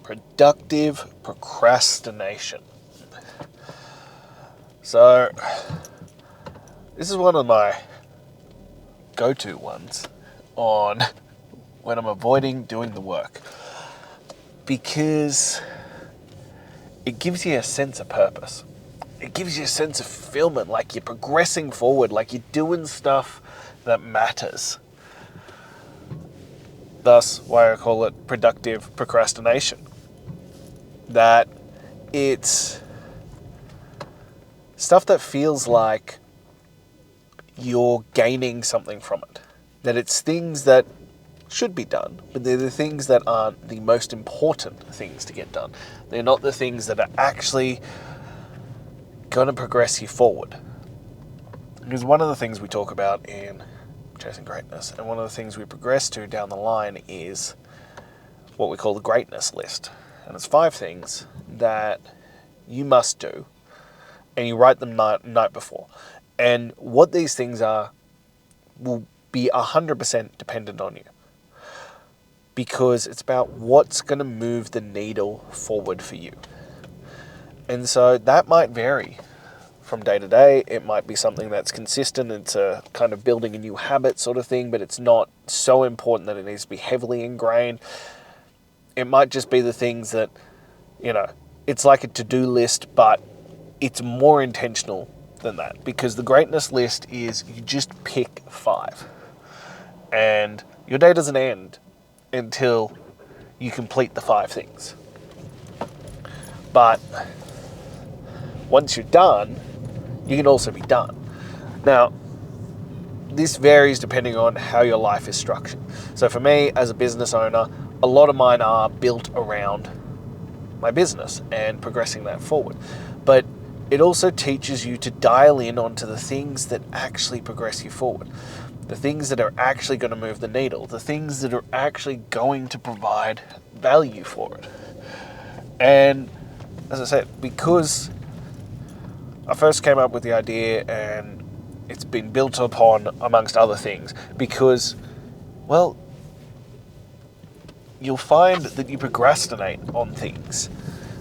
Productive procrastination. So, this is one of my go-to ones on when I'm avoiding doing the work, because it gives you a sense of purpose. It gives you a sense of fulfillment, like you're progressing forward, like you're doing stuff that matters. Thus, why I call it productive procrastination. That it's stuff that feels like you're gaining something from it. That it's things that should be done, but they're the things that aren't the most important things to get done. They're not the things that are actually going to progress you forward. Because one of the things we talk about in Chasing Greatness, and one of the things we progress to down the line, is what we call the greatness list. And it's 5 things that you must do, and you write them night before. And what these things are will be 100% dependent on you, because it's about what's going to move the needle forward for you. And so that might vary from day to day. It might be something that's consistent. It's a kind of building a new habit sort of thing, but it's not so important that it needs to be heavily ingrained. It might just be the things that, it's like a to-do list, but it's more intentional than that, because the greatness list is you just pick 5 and your day doesn't end until you complete the 5 things. But once you're done, you can also be done. Now, this varies depending on how your life is structured. So for me, as a business owner, a lot of mine are built around my business and progressing that forward. But it also teaches you to dial in onto the things that actually progress you forward. The things that are actually going to move the needle. The things that are actually going to provide value for it. And as I said, because I first came up with the idea, and it's been built upon amongst other things, because, well, you'll find that you procrastinate on things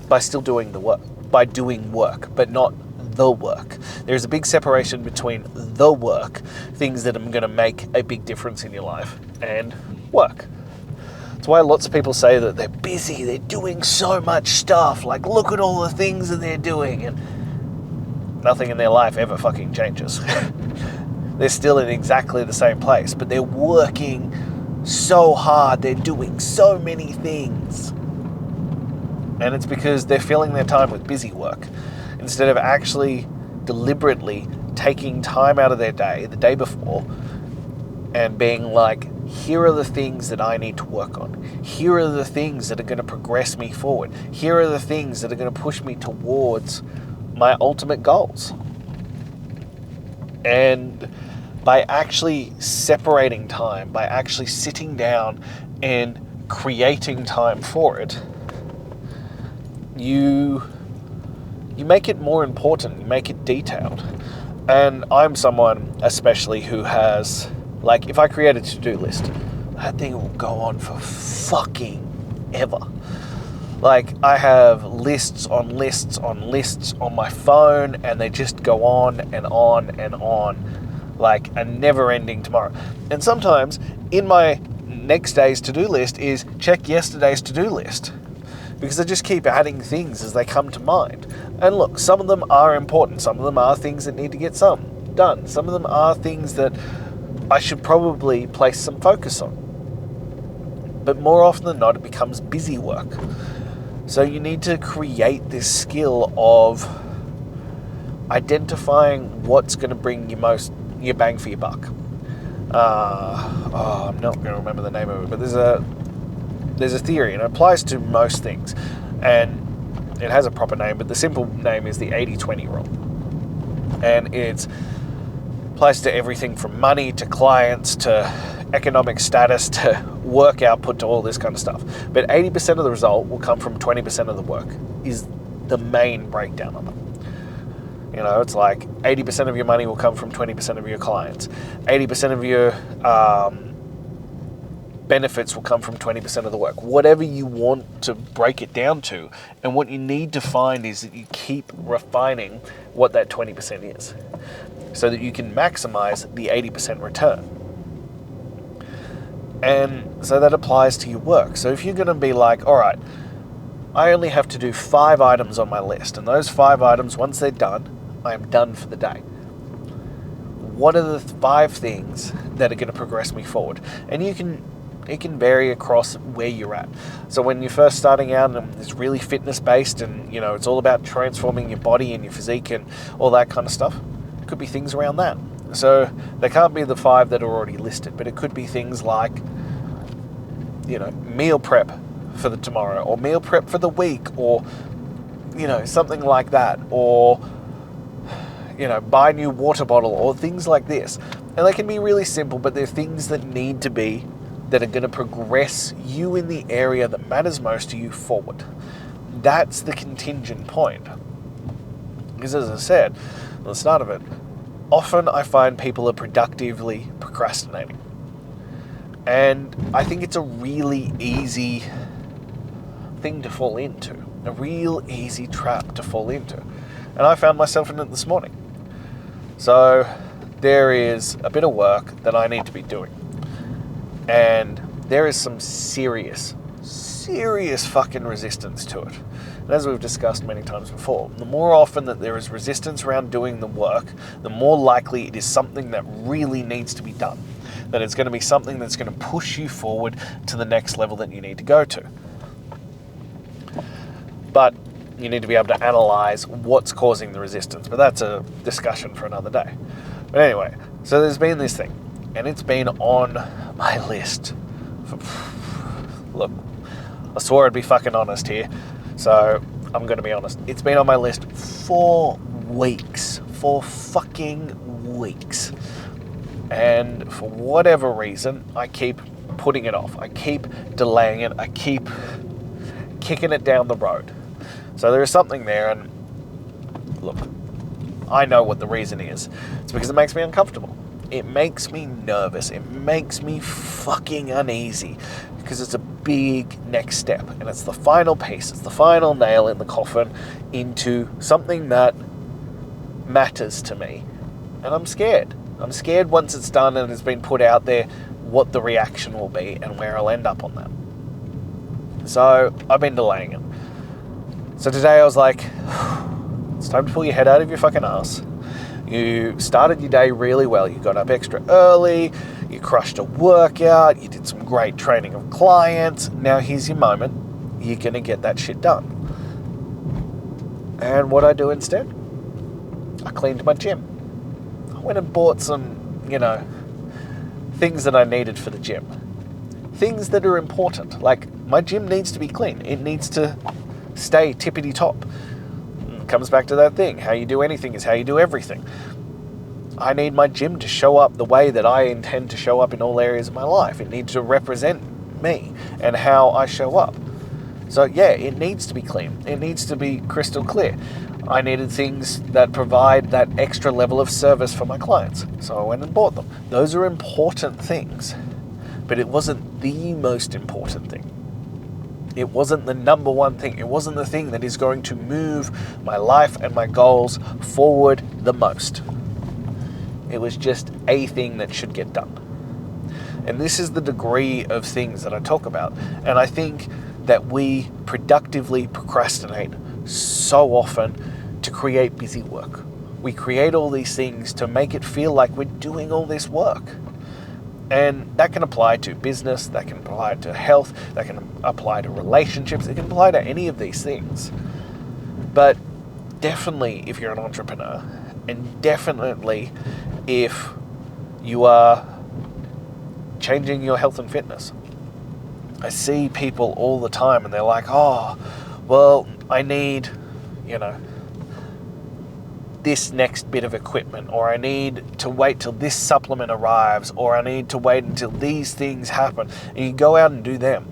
by still doing the work, by doing work, but not the work. There's a big separation between the work, things that are going to make a big difference in your life, and work. That's why lots of people say that they're busy, they're doing so much stuff, like look at all the things that they're doing, and nothing in their life ever fucking changes. They're still in exactly the same place, but they're working so hard, they're doing so many things. And it's because they're filling their time with busy work, instead of actually deliberately taking time out of their day, the day before, and being like, here are the things that I need to work on. Here are the things that are going to progress me forward. Here are the things that are going to push me towards my ultimate goals. And by actually separating time, by actually sitting down and creating time for it, you make it more important, you make it detailed. And I'm someone especially who has, like, if I create a to-do list, that thing will go on for fucking ever. Like, I have lists on lists on lists on my phone, and they just go on and on and on, like a never-ending tomorrow. And sometimes in my next day's to-do list is check yesterday's to-do list, because I just keep adding things as they come to mind. And look, some of them are important. Some of them are things that need to get done. Some of them are things that I should probably place some focus on. But more often than not, it becomes busy work. So you need to create this skill of identifying what's going to bring you your bang for your buck. I'm not going to remember the name of it, but there's a theory, and it applies to most things, and it has a proper name, but the simple name is the 80-20 rule. And it applies to everything from money to clients to economic status to work output to all this kind of stuff. But 80% of the result will come from 20% of the work, is the main breakdown of it. It's like 80% of your money will come from 20% of your clients. 80% of your benefits will come from 20% of the work. Whatever you want to break it down to. And what you need to find is that you keep refining what that 20% is, so that you can maximize the 80% return. And so that applies to your work. So if you're going to be like, all right, I only have to do 5 items on my list, and those 5 items, once they're done, I am done for the day. What are the 5 things that are going to progress me forward? And it can vary across where you're at. So when you're first starting out and it's really fitness based, and it's all about transforming your body and your physique and all that kind of stuff, it could be things around that. So they can't be the 5 that are already listed, but it could be things like, meal prep for the tomorrow, or meal prep for the week, or, something like that, or, buy a new water bottle, or things like this. And they can be really simple, but they're things that are going to progress you in the area that matters most to you forward. That's the contingent point. Because as I said at the start of it, often I find people are productively procrastinating. And I think it's a really easy thing to fall into, a real easy trap to fall into. And I found myself in it this morning. So there is a bit of work that I need to be doing. And there is some serious fucking resistance to it. And as we've discussed many times before, the more often that there is resistance around doing the work, the more likely it is something that really needs to be done. That it's going to be something that's going to push you forward to the next level that you need to go to. But you need to be able to analyze what's causing the resistance. But that's a discussion for another day. But anyway, so there's been this thing, and it's been on my list. Look, I swore I'd be fucking honest here, so I'm going to be honest. It's been on my list for weeks. For fucking weeks. And for whatever reason, I keep putting it off. I keep delaying it. I keep kicking it down the road. So there is something there, and look, I know what the reason is. It's because it makes me uncomfortable. It makes me nervous. It makes me fucking uneasy, because it's a big next step, and it's the final piece. It's the final nail in the coffin into something that matters to me. And I'm scared. I'm scared once it's done and it's been put out there what the reaction will be and where I'll end up on that. So I've been delaying it. So today I was like, it's time to pull your head out of your fucking ass. You started your day really well. You got up extra early. You crushed a workout. You did some great training of clients. Now here's your moment. You're going to get that shit done. And what I do instead? I cleaned my gym. I went and bought some, things that I needed for the gym. Things that are important. Like, my gym needs to be clean. It needs to stay tippity top. It comes back to that thing. How you do anything is how you do everything. I need my gym to show up the way that I intend to show up in all areas of my life. It needs to represent me and how I show up. So yeah, it needs to be clean. It needs to be crystal clear. I needed things that provide that extra level of service for my clients. So I went and bought them. Those are important things, but it wasn't the most important thing. It wasn't the number one thing. It wasn't the thing that is going to move my life and my goals forward the most. It was just a thing that should get done. And this is the degree of things that I talk about. And I think that we productively procrastinate so often to create busy work. We create all these things to make it feel like we're doing all this work. And that can apply to business, that can apply to health, that can apply to relationships, it can apply to any of these things. But definitely if you're an entrepreneur, and definitely if you are changing your health and fitness. I see people all the time and they're like, oh, well, I need, this next bit of equipment, or I need to wait till this supplement arrives, or I need to wait until these things happen. And you go out and do them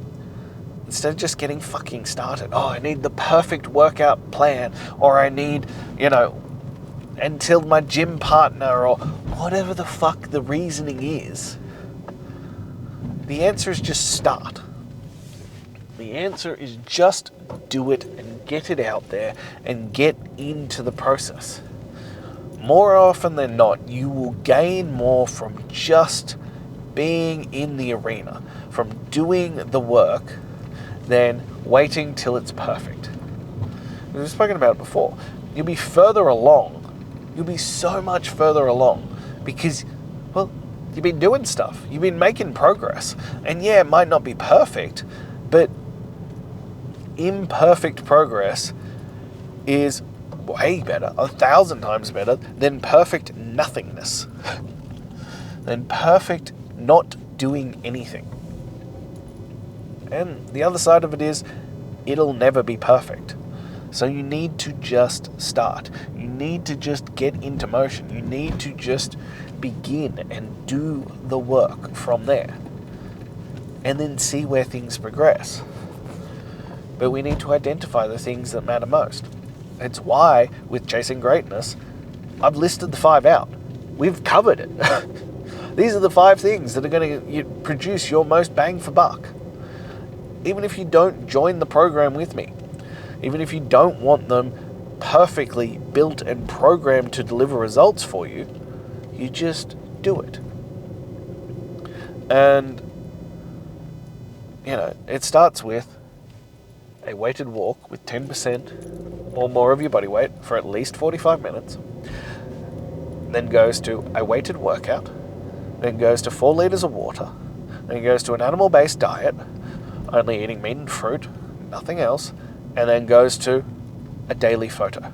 instead of just getting fucking started. Oh, I need the perfect workout plan, or I need, until my gym partner, or whatever the fuck the reasoning is. The answer is just start. The answer is just do it and get it out there and get into the process. More often than not, you will gain more from just being in the arena, from doing the work, than waiting till it's perfect. We've spoken about it before. You'll be further along. You'll be so much further along because, well, you've been doing stuff. You've been making progress. And yeah, it might not be perfect, but imperfect progress is way better, 1,000 times better than perfect nothingness, than perfect not doing anything. And the other side of it is, it'll never be perfect. So you need to just start. You need to just get into motion. You need to just begin and do the work from there. And then see where things progress. But we need to identify the things that matter most. It's why, with Chasing Greatness, I've listed the 5 out. We've covered it. These are the 5 things that are going to produce your most bang for buck. Even if you don't join the program with me, even if you don't want them perfectly built and programmed to deliver results for you, you just do it. And, it starts with a weighted walk with 10% or more of your body weight for at least 45 minutes, then goes to a weighted workout, then goes to 4 liters of water, then goes to an animal-based diet, only eating meat and fruit, nothing else, and then goes to a daily photo.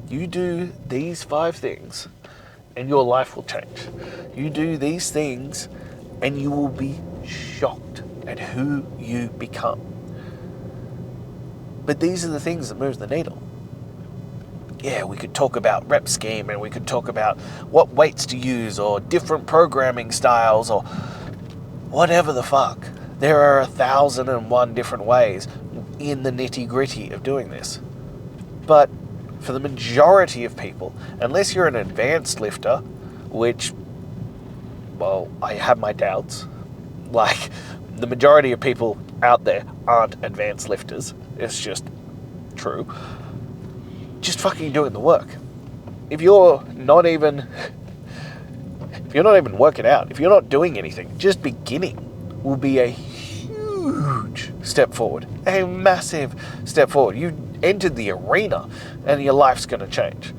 You do these 5 things and your life will change. You do these things and you will be shocked at who you become. But these are the things that move the needle. Yeah, we could talk about rep scheme and we could talk about what weights to use or different programming styles or whatever the fuck. There are 1,001 different ways in the nitty-gritty of doing this. But for the majority of people, unless you're an advanced lifter, which, well, I have my doubts, like the majority of people out there aren't advanced lifters, it's just true, just fucking doing the work. If you're not even working out, if you're not doing anything, just beginning will be a huge step forward, a massive step forward. You entered the arena and your life's going to change.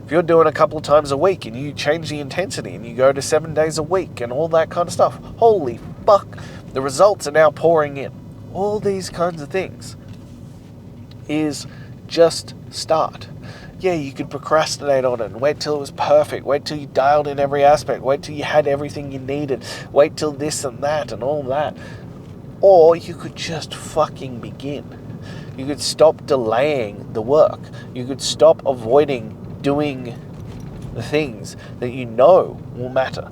If you're doing a couple of times a week and you change the intensity and you go to 7 days a week and all that kind of stuff, holy fuck, the results are now pouring in. All these kinds of things is just start. Yeah, you could procrastinate on it and wait till it was perfect, wait till you dialed in every aspect, wait till you had everything you needed, wait till this and that and all that. Or you could just fucking begin. You could stop delaying the work. You could stop avoiding doing the things that you know will matter.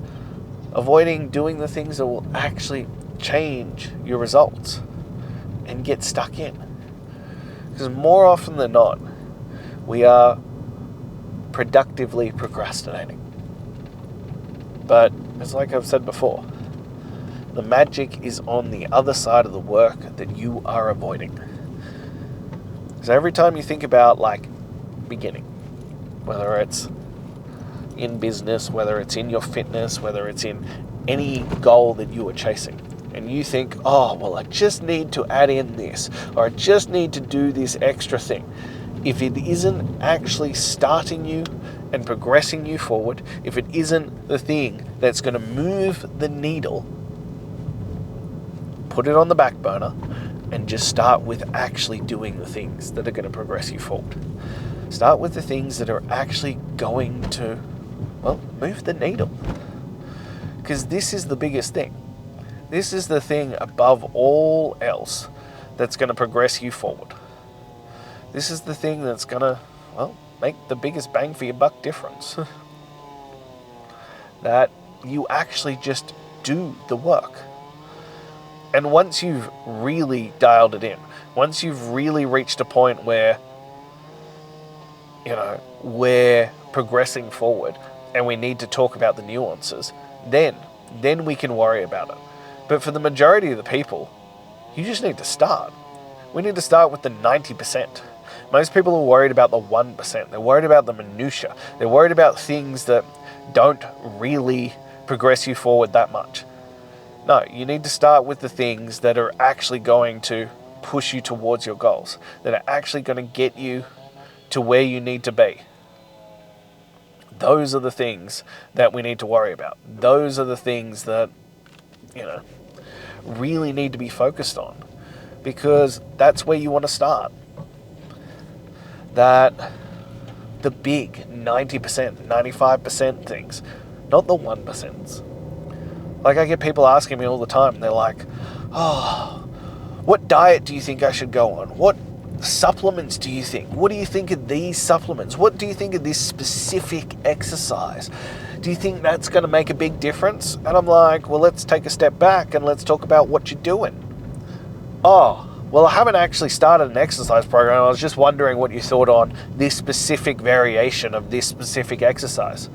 Avoiding doing the things that will actually change your results and get stuck in. Because more often than not, we are productively procrastinating. But it's like I've said before, the magic is on the other side of the work that you are avoiding. So every time you think about beginning, whether it's in business, whether it's in your fitness, whether it's in any goal that you are chasing, and you think, oh, well, I just need to add in this, or I just need to do this extra thing. If it isn't actually starting you and progressing you forward, if it isn't the thing that's going to move the needle, put it on the back burner and just start with actually doing the things that are going to progress you forward. Start with the things that are actually going to, move the needle. Because this is the biggest thing. This is the thing above all else that's going to progress you forward. This is the thing that's going to, make the biggest bang for your buck difference. That you actually just do the work. And once you've really dialed it in, once you've really reached a point where, we're progressing forward and we need to talk about the nuances, then we can worry about it. But for the majority of the people, you just need to start. We need to start with the 90%. Most people are worried about the 1%. They're worried about the minutiae. They're worried about things that don't really progress you forward that much. No, you need to start with the things that are actually going to push you towards your goals, that are actually going to get you to where you need to be. Those are the things that we need to worry about. Those are the things that, really need to be focused on, because that's where you want to start. That the big 90%, 95% things, not the 1%. Like, I get people asking me all the time, they're like, oh, what diet do you think I should go on? What supplements do you think? What do you think of these supplements? What do you think of this specific exercise? Do you think that's going to make a big difference? And I'm like, well, let's take a step back and let's talk about what you're doing. Oh, well, I haven't actually started an exercise program. I was just wondering what you thought on this specific variation of this specific exercise.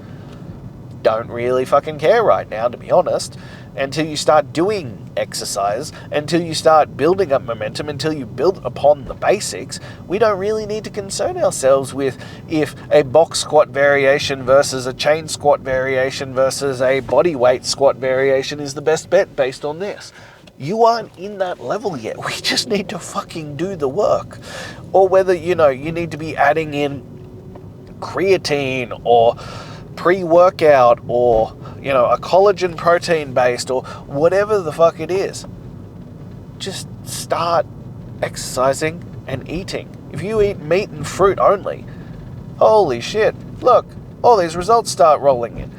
Don't really fucking care right now, to be honest, until you start doing exercise, until you start building up momentum, until you build upon the basics. We don't really need to concern ourselves with if a box squat variation versus a chain squat variation versus a body weight squat variation is the best bet based on this. You aren't in that level yet. We just need to fucking do the work. Or whether, you need to be adding in creatine or pre-workout or, a collagen protein based or whatever the fuck it is. Just start exercising and eating. If you eat meat and fruit only, holy shit, look, all these results start rolling in.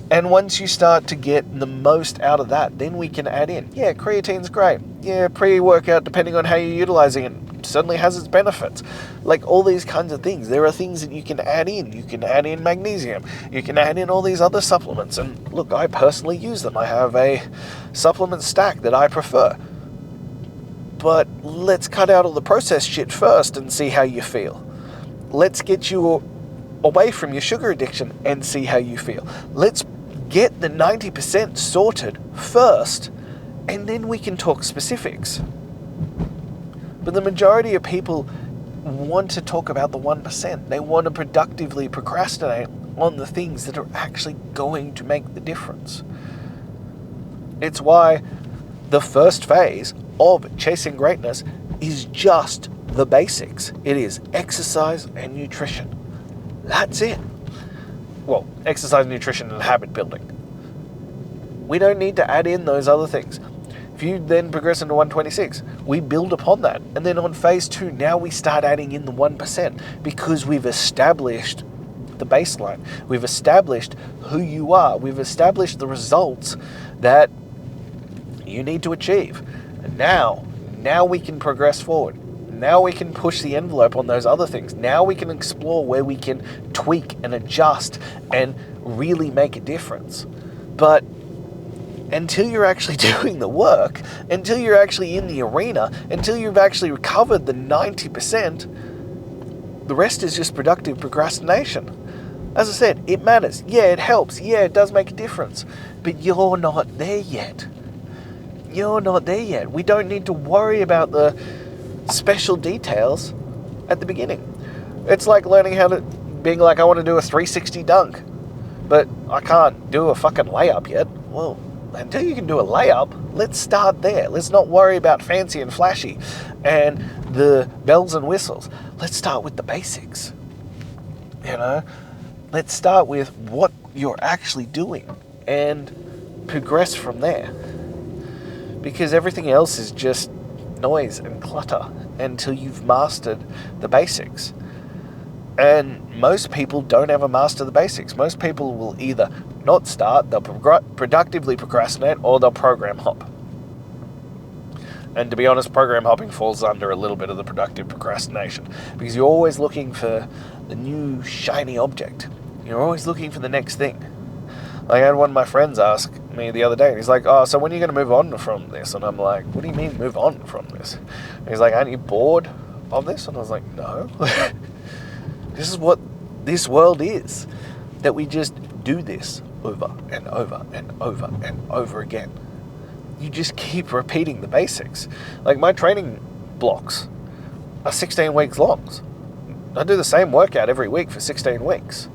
And once you start to get the most out of that, then we can add in, yeah, creatine's great. Yeah, pre-workout, depending on how you're utilizing it, certainly has its benefits. Like all these kinds of things. There are things that you can add in. You can add in magnesium. You can add in all these other supplements. And look, I personally use them. I have a supplement stack that I prefer. But let's cut out all the processed shit first and see how you feel. Let's get you away from your sugar addiction and see how you feel. Let's get the 90% sorted first, and then we can talk specifics. But the majority of people want to talk about the 1%. They want to productively procrastinate on the things that are actually going to make the difference. It's why the first phase of chasing greatness is just the basics. It is exercise and nutrition. That's it. Well, exercise, nutrition, and habit building. We don't need to add in those other things. If you then progress into 126, we build upon that. And then on phase 2, now we start adding in the 1% because we've established the baseline. We've established who you are. We've established the results that you need to achieve. And now we can progress forward. Now we can push the envelope on those other things. Now we can explore where we can tweak and adjust and really make a difference. But until you're actually doing the work, until you're actually in the arena, until you've actually recovered the 90%, the rest is just productive procrastination. As I said, it matters. Yeah, it helps. Yeah, it does make a difference. But you're not there yet. You're not there yet. We don't need to worry about the special details at the beginning. It's like learning how to, being like, I want to do a 360 dunk, but I can't do a fucking layup yet. Well, until you can do a layup, let's start there. Let's not worry about fancy and flashy and the bells and whistles. Let's start with the basics. Let's start with what you're actually doing and progress from there. Because everything else is just noise and clutter until you've mastered the basics. And most people don't ever master the basics. Most people will either not start, they'll productively procrastinate, or they'll program hop. And to be honest, program hopping falls under a little bit of the productive procrastination because you're always looking for the new shiny object. You're always looking for the next thing. Like, I had one of my friends ask me the other day, and he's like, oh, so when are you going to move on from this? And I'm like, what do you mean move on from this? And he's like, aren't you bored of this? And I was like, no. This is what this world is, that we just do this over and over and over and over again. you just keep repeating the basics. Like my training blocks are 16 weeks long. I do the same workout every week for 16 weeks.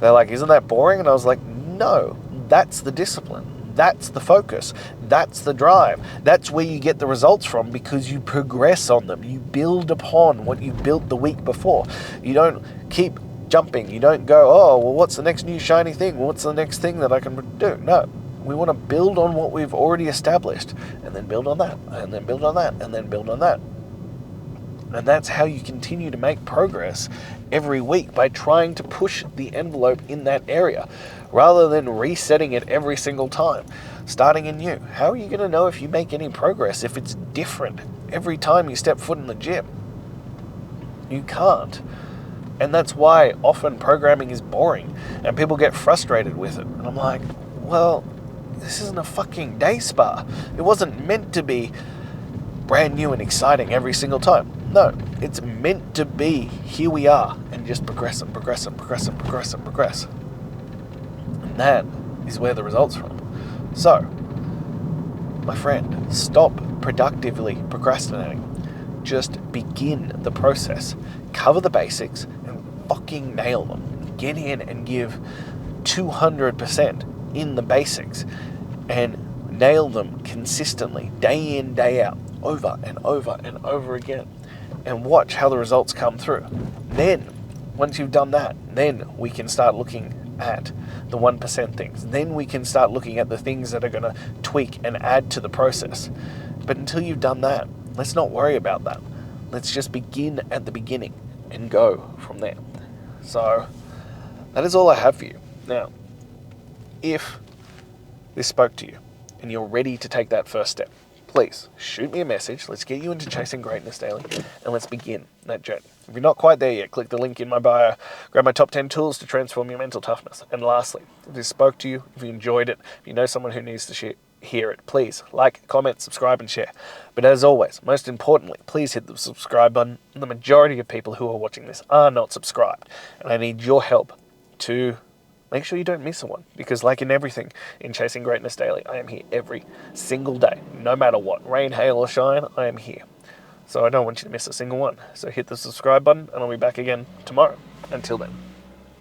They're like, isn't that boring? And I was like, no, that's the discipline. That's the focus. That's the drive. That's where you get the results from, because you progress on them. You build upon what you built the week before. You don't keep jumping. You don't go, oh, well, what's the next new shiny thing? What's the next thing that I can do? No. We want to build on what we've already established, and then build on that, and then build on that, and then build on that. And that's how you continue to make progress every week, by trying to push the envelope in that area rather than resetting it every single time, starting anew. How are you going to know if you make any progress if it's different every time you step foot in the gym? You can't. And that's why often programming is boring and people get frustrated with it. And I'm like, well, this isn't a fucking day spa. It wasn't meant to be brand new and exciting every single time. No, it's meant to be, here we are, and just progress and progress and progress and progress and progress. And that is where the results from. So, my friend, stop productively procrastinating. Just begin the process. Cover the basics and fucking nail them. Get in and give 200% in the basics and nail them consistently, day in, day out, over and over and over again, and watch how the results come through. Then, once you've done that, then we can start looking at the 1% things. Then we can start looking at the things that are going to tweak and add to the process. But until you've done that, let's not worry about that. Let's just begin at the beginning and go from there. So, that is all I have for you. Now, if this spoke to you and you're ready to take that first step, please shoot me a message. Let's get you into Chasing Greatness Daily, and let's begin that journey. If you're not quite there yet, click the link in my bio, grab my top 10 tools to transform your mental toughness. And lastly, if this spoke to you, if you enjoyed it, if you know someone who needs to hear it, please like, comment, subscribe, and share. But as always, most importantly, please hit the subscribe button. The majority of people who are watching this are not subscribed, and I need your help to make sure you don't miss one, because like in everything in Chasing Greatness Daily, I am here every single day. No matter what, rain, hail, or shine, I am here. So I don't want you to miss a single one. So hit the subscribe button, and I'll be back again tomorrow. Until then.